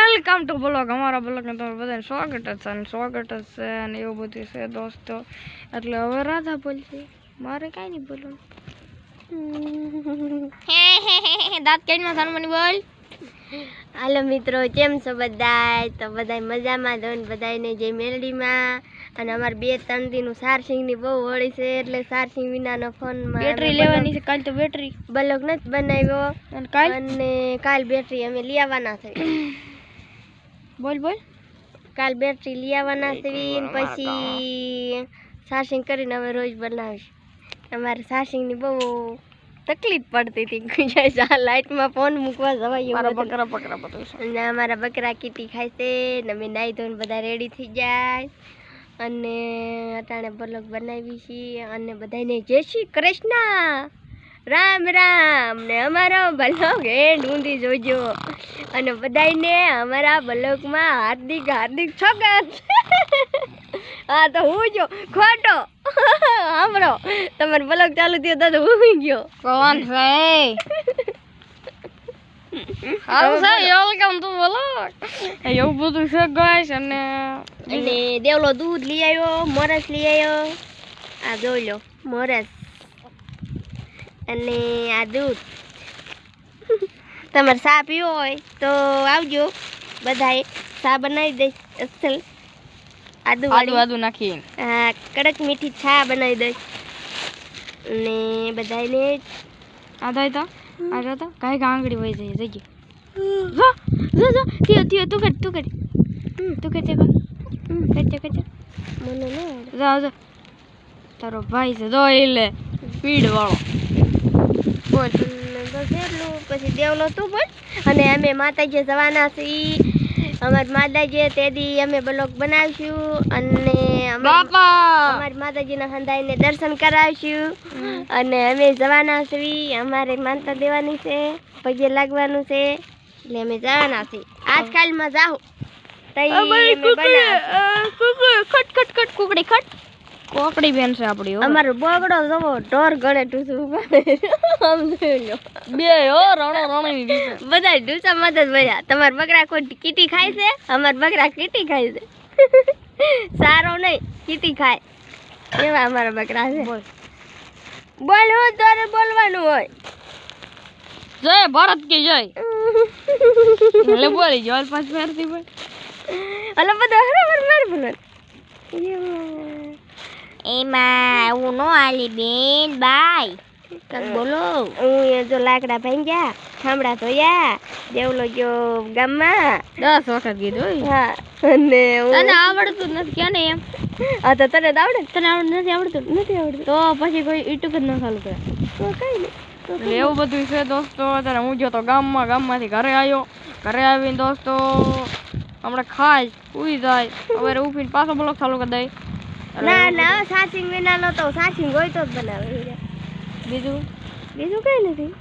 Welcome to blog અમારા બ્લોગને તમારું બધાને સ્વાગત છે અને એવું બધું છે દોસ્તો. એટલે હવે રાધા બોલશે, મારે કાંઈ નહીં બોલવું. દાંત કાઢીમાં સાનમની બોલ. હાલો મિત્રો, કેમ છો બધાય? તો બધાય મજામાં દો ને બધાયને જય મેલડીમાં. અને અમારે 2-3 દીનું ચાર્જિંગની બહુ હોળી છે, એટલે ચાર્જિંગ વિનાનો ફોનમાં બેટરી લેવાની છે. કાલ તો બેટરી બ્લોગ નથી બનાવ્યો અને કાલ બેટરી અમે લઈ આવવાના છે. બોલ કાલ બેટરી લઈ આવવાના છે ને પછી ચાર્જિંગ કરીને હવે રોજ બનાવીશ. અમારે ચાર્જિંગની બહુ તકલીફ પડતી હતી. લાઇટમાં ફોન મૂકવા જવાય અને અમારા બકરા કીટી ખાય છે ને અમે નાહી ધોઈને બધા રેડી થઈ જાય અને અટાણે બ્લોગ બનાવી છીએ. અને બધાને જય શ્રી કૃષ્ણ, રામ રામ ને અમારો બ્લોગ એન્ડ ઊંધી જોજો. અને બધાને અમારા બ્લોગમાં હાર્દિક સ્વાગત. હા તો હું જો ખોટો સાંભળો, તમારો બ્લોગ ચાલુ થયો તો હું ગયો. કોણ છે? Welcome to blog. એવું બધું છે ગાઈસ. અને દેવલો દૂધ લઈ આવ્યો, મોરસ લઈ આવ્યો. આ જોઈ લો મોરસ અને આ દૂધ. તમારે ચા પીવો હોય તો આવજો, બધાએ ચા બનાવી દઈશ અસલ આદુ નાખીને. હા, કડક મીઠી ચા બનાવી દઈશ અને બધાને આ તો કાંઈ આંગળી વહી જાય જઈ થયો તું કર મને ન જા તારો ભાઈ છે જો એટલે સ્પીડ વાળો. બોલ બસ એટલું. પછી દેવલો તું બોલ. અને અમે માતાજી જવાના છીએ. અમારી માતાજી તે દી અમે બ્લોગ બનાવીશું અને અમારી માતાજીના હંધાઈને દર્શન કરાવીશું. અને અમે જવાના છીએ, અમારે માનતા દેવાની છે, પગે લાગવાનું છે, એટલે અમે જવાના છીએ. આજકાલમાં જાઉં કોકડી બેન છે આપડી. અમારો બોગડો જવો ઢોર ગણે ટૂસું બે રણો બધા ડૂસા મત જ ભર્યા. તમારા બકરા કોઈ કીટી ખાય છે? અમારા બકરા કીટી ખાય છે. સારો નહીં, કીટી ખાય એવા અમારા બકરા છે. બોલ હું તારે બોલવાનું હોય. જય ભારત કે જય. એટલે બોલી જો પાંચ ફેરથી બોલ. અલા બધા હરાબર માર બોલ. એમાં હું નો આલી બેન બાય કક બોલો. હું જો લાકડા ભાંગ્યા, થાંભળા ધોયા, દેવલો ગયો ગામમાં 10 વખત કીધું. હા, અને તને આવડતું નથી કે ને એમ? હા તો તને આવડે? તને નથી આવડતું તો પછી કોઈ યુટ્યુબ જ ન ચાલુ કરે તો કઈ નહીં. એવું બધું છે દોસ્તો. અત્યારે હું ગયો તો ગામમાંથી ઘરે આવ્યો. ઘરે આવીને દોસ્તો હમણાં ખાઈ ઉઈ જાય. હવે ઉઠીને પાછો બ્લોગ ચાલુ કરી દઈ. ના સાચિંગ વિનાનો તો સાચિંગ હોય તો જ બનાવે. બીજું કઈ નથી.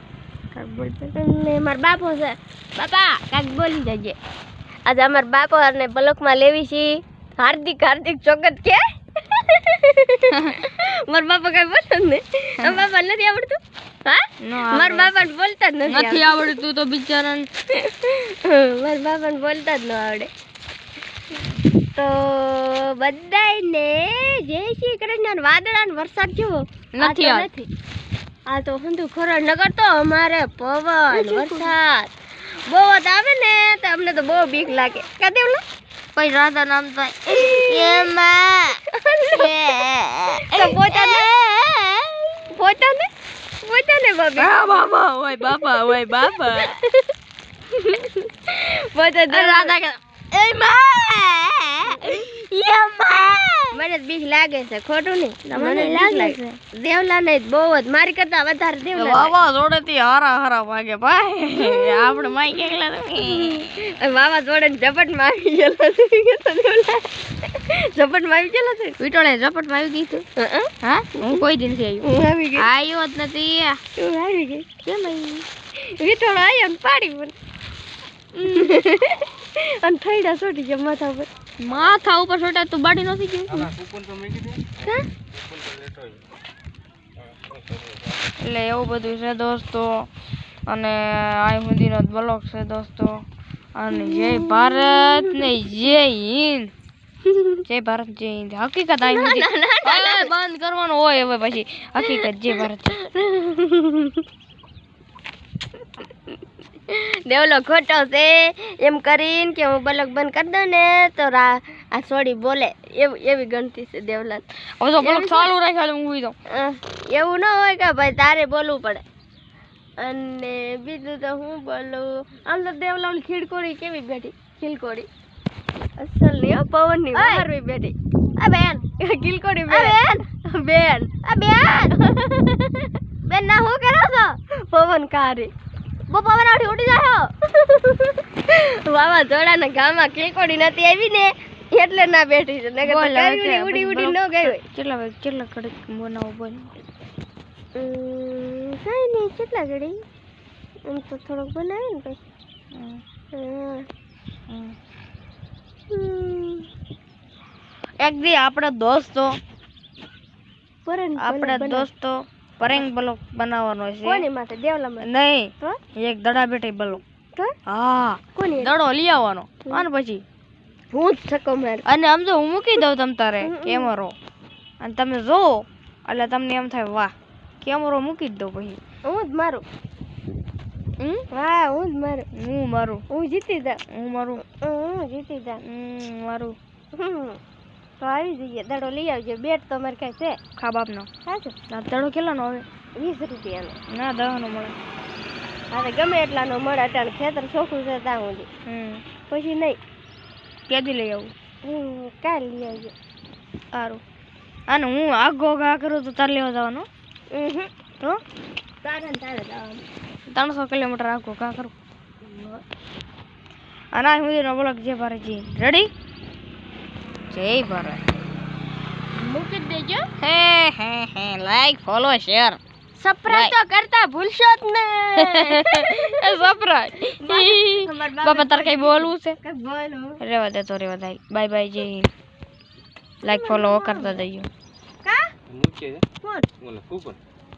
કાક બોલતો ને મારા બાપો છે. બાપા કાક બોલી જજે. આજે અમારા બાપો અને બ્લોકમાં લેવી છે હાર્દિક સ્વાગત કે. મારા બાપા કઈ બોલતો જ નહીં. મારા બાપા નથી આવડતું. હા, મારા બાપાને બોલતા જ નથી આવડતું તો બિચારાને. મારા બાપાને બોલતા જ ન આવડે. તો બધાને જય શ્રી કૃષ્ણ. વાદળાનો વરસાદ કેવો નથી. આ તો હંધુ ખરો નગર તો અમારે પવન વરસાદ બહુ જ આવે ને તો અમને તો બહુ બીક લાગે. કા દેવલો કોઈ રાધા નામ થાય એમાં પોતાને બાબા હોય બાપા રાધા મને બીક લાગે છે. ખોટું નહીં, મને લાગે છે. દેવલા ને બહુ જ મારી કરતા વધારે દેવલા વાવાઝોડે થી હારા વાગે ભાઈ. આપણે માઈ કેલા વાવાઝોડે ઝપટ માં આવી ગયેલા છે. વિટોળે ઝપટ માં આવી ગઈ તું? હા, હું કોઈ દિન થી આવી ગઈ. આવ્યો જ નથી. આવી ગઈ કેમ વિટોળો આવ્યો ને પાડી મને અને થઈડા છોટી ગયા માથા ઉપર છોટા તું બાડી નથી ગયું. એટલે એવું બધું છે દોસ્તો. અને આ સુધીનો બ્લોગ છે દોસ્તો. અને જય ભારત ને જય હિન્દ. જય ભારત જય હિન્દ. હકીકત આવી નથી. બંધ કરવાનું હોય હવે પછી. હકીકત જય ભારત. દેવલો ખોટો છે એમ કરીને કે હું બ્લોગ બંધ કરી દઉં ને તો આ સોડી બોલે એવી ગણતી છે દેવલા. હવે તો બ્લોગ ચાલુ રાખ્યો હું ઉઈ દઉં. એવું ન હોય કે ભાઈ તારે બોલવું પડે. અને બીજું તો હું બોલું આમ તો દેવલા ઓલી ખીડકોડી કેવી બેઠી ખીલકોડી અસલ ની હો પવન ની મારવી બેઠી. આ બેન ખીલકોડી બેન બેન આ બેન બેન ના હું કરો છો પવન કારી બો પવન આઠી ઉડી જાય વાવાઝોડાના ગામમાં ખીલકોડી નથી આવી ને એટલે ના બેઠી છે નકર તો ઉડી ઉડી ન ગઈ હોય. કેટલા કડક બનાવો બોલ. કઈ નહીં કેટલા ઘડી એમ તો થોડોક બનાવે ને પછી એક દી આપણા દોસ્તો પરેંગ બ્લોક બનાવવાનો છે. કોની માથે દેવલામાં નહીં તો એક દડા બેઠી બ્લોક. તો હા કોની દડો લઈ આવવાનો અને પછી હું જ છકો માર અને આમ જો હું મૂકી દઉં તમ તારે કેમેરો અને તમે જો એટલે તમને એમ થાય વાહ કેમેરો મૂકી જ દો પછી હું જ મારું હા હું જ મારું હું મારું હું જીતી જા હું મારું હું જીતી જા મારું તો આવી જઈએ દડો લઈ આવજો બેટ તો અમારે કાંઈ છે ખા બાપનો. સાચું ના દડો કેટલાનો આવે? 20 રૂપિયાનો. ના 10 નો મળે. હા ગમે એટલાનો મળે અટાણે ખેતર ચોખ્ખું છે ત્યાં સુધી પછી નહીં ક્યાંથી લઈ આવું? કાલ લઈ આવજો. સારું. અને હું આગો ઘા કરું તો તાર લેવા જવાનો તો તારે જવાનું 300 કિલોમીટર આગો ઘા કરું અને આ સુધીનો બ્લોગ જય ભારતજી રેડી. જય ભારત મૂકી દેજો. હે લાઈક ફોલો શેર સબસ્ક્રાઇબ તો કરતા ભૂલશો જ ને. સબસ્ક્રાઇબ બાપા તાર કઈ બોલવું છે? બોલો રેવા દે તો રેવા દે. બાય બાય જય હિન્દ. લાઈક ફોલો કરતા જઈયો. કા મૂકે કોણ બોલે કૂપન